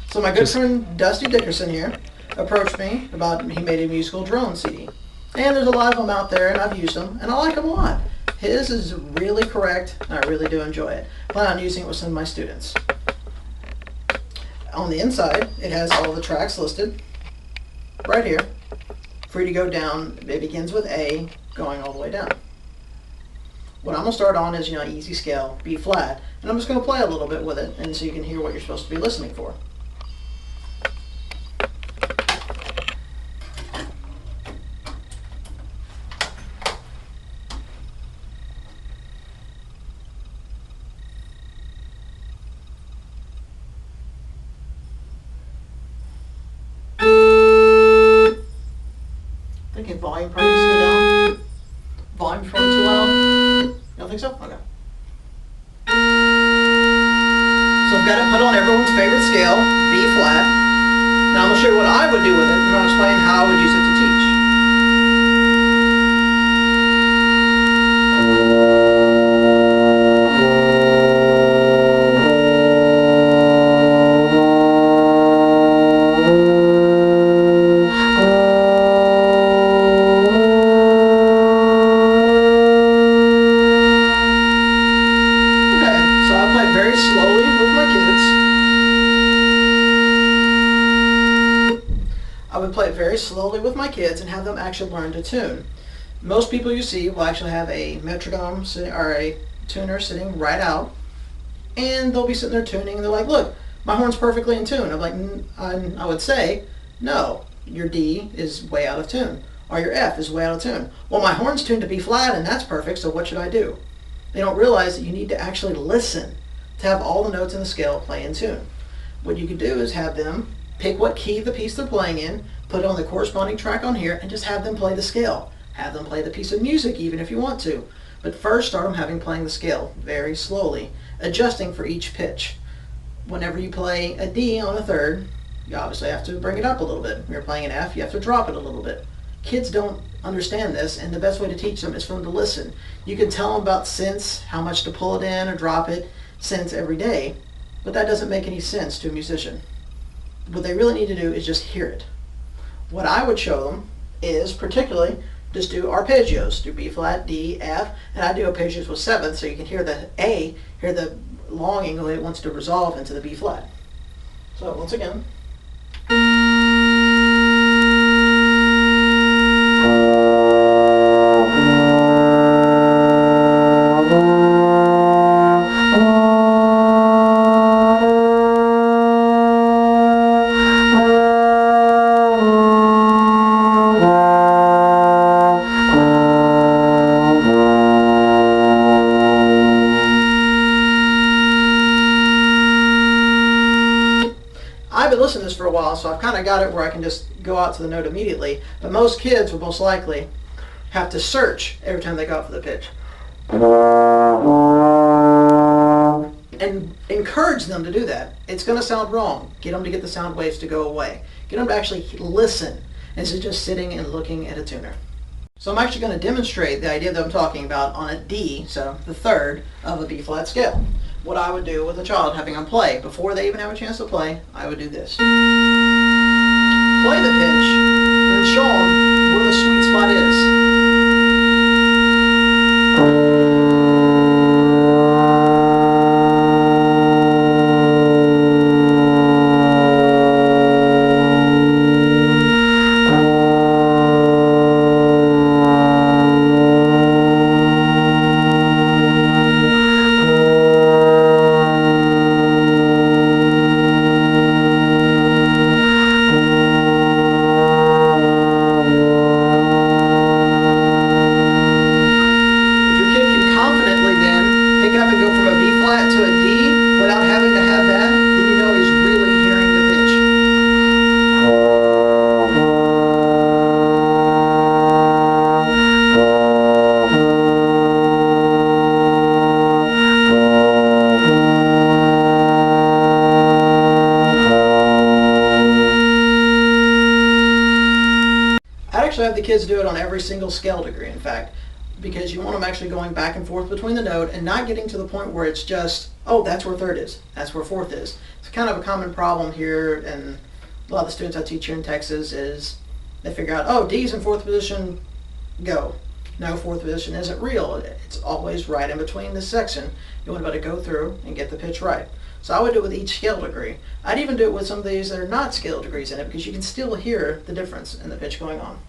So my good friend Dusty Dickerson here approached me about he made a musical drone CD. And there's a lot of them out there, and I've used them, and I like them a lot. His is really correct, and I really do enjoy it. I plan on using it with some of my students. On the inside, it has all the tracks listed right here. For you to go down, it begins with A, going all the way down. What I'm going to start on is, easy scale, B flat, and I'm just going to play a little bit with it, and so you can hear what you're supposed to be listening for. I think volume probably needs to go down. Volume's probably too loud. You don't think so? Okay. So I've got it put on everyone's favorite scale, B flat. Now I'm going to show you what I would do with it, and I'll explain how I would use it to teach. Slowly with my kids. I would play it very slowly with my kids and have them actually learn to tune. Most people you see will actually have a metronome or a tuner sitting right out, and they'll be sitting there tuning, and they're like, look, my horn's perfectly in tune. I'm like, I would say, no, your D is way out of tune, or your F is way out of tune. Well, my horn's tuned to B flat, and that's perfect, so what should I do? They don't realize that you need to actually listen to have all the notes in the scale play in tune. What you could do is have them pick what key the piece they're playing in, put it on the corresponding track on here, and just have them play the scale. Have them play the piece of music even if you want to. But first start them playing the scale very slowly, adjusting for each pitch. Whenever you play a D on a third, you obviously have to bring it up a little bit. When you're playing an F, you have to drop it a little bit. Kids don't understand this, and the best way to teach them is for them to listen. You can tell them about cents, how much to pull it in or drop it, cents every day, but that doesn't make any sense to a musician. What they really need to do is just hear it. What I would show them is particularly just do arpeggios, do B flat, D, F, and I do arpeggios with seventh so you can hear the A, hear the longing when it wants to resolve into the B flat. So once again. I've been listening to this for a while, so I've kind of got it where I can just go out to the note immediately. But most kids will most likely have to search every time they go out for the pitch. And encourage them to do that. It's going to sound wrong. Get them to get the sound waves to go away. Get them to actually listen instead of just sitting and looking at a tuner. So I'm actually going to demonstrate the idea that I'm talking about on a D, so the third of a B flat scale. What I would do with a child having them play, before they even have a chance to play, I would do this. Play the pitch, and then show them where the sweet spot is. Have the kids do it on every single scale degree. In fact, because you want them actually going back and forth between the note and not getting to the point where it's just, oh, that's where third is, that's where fourth is. It's kind of a common problem here, and a lot of the students I teach here in Texas is they figure out, oh, D's in fourth position, go. No, fourth position isn't real. It's always right in between this section. You want to be able to go through and get the pitch right. So I would do it with each scale degree. I'd even do it with some of these that are not scale degrees in it, because you can still hear the difference in the pitch going on.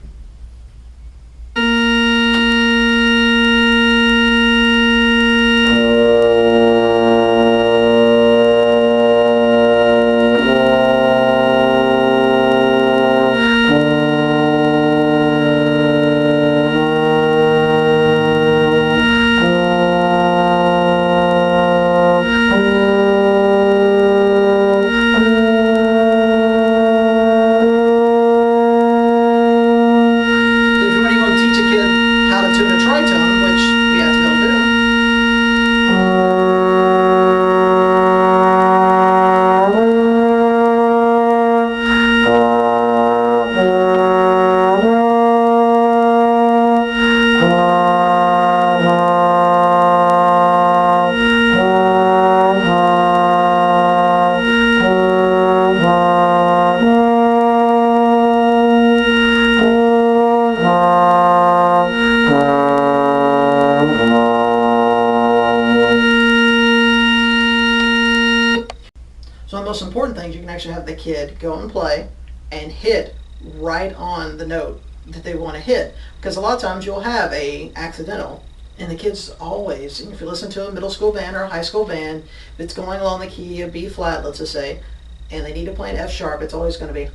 So the most important thing is you can actually have the kid go and play and hit right on the note that they want to hit. Because a lot of times you'll have a accidental, and the kids always, if you listen to a middle school band or a high school band, if it's going along the key of B flat, let's just say, and they need to play an F sharp, it's always going to be,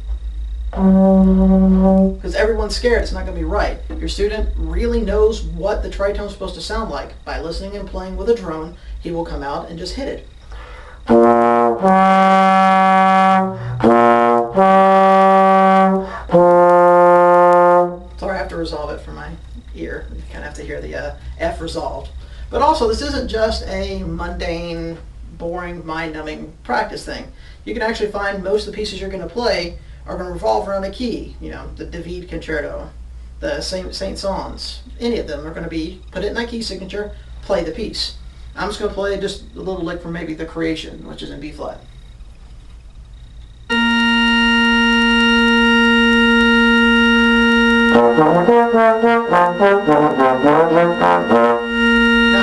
because everyone's scared it's not going to be right. Your student really knows what the tritone is supposed to sound like. By listening and playing with a drone, he will come out and just hit it. So I have to resolve it for my ear. You kind of have to hear the F resolved. But also, this isn't just a mundane, boring, mind-numbing practice thing. You can actually find most of the pieces you're going to play are going to revolve around a key. You know, the David Concerto, the Saint-Saëns, any of them are going to be, put it in that key signature, play the piece. I'm just going to play just a little lick from maybe The Creation, which is in B flat. Now I'm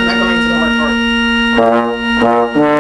not going into the hard part.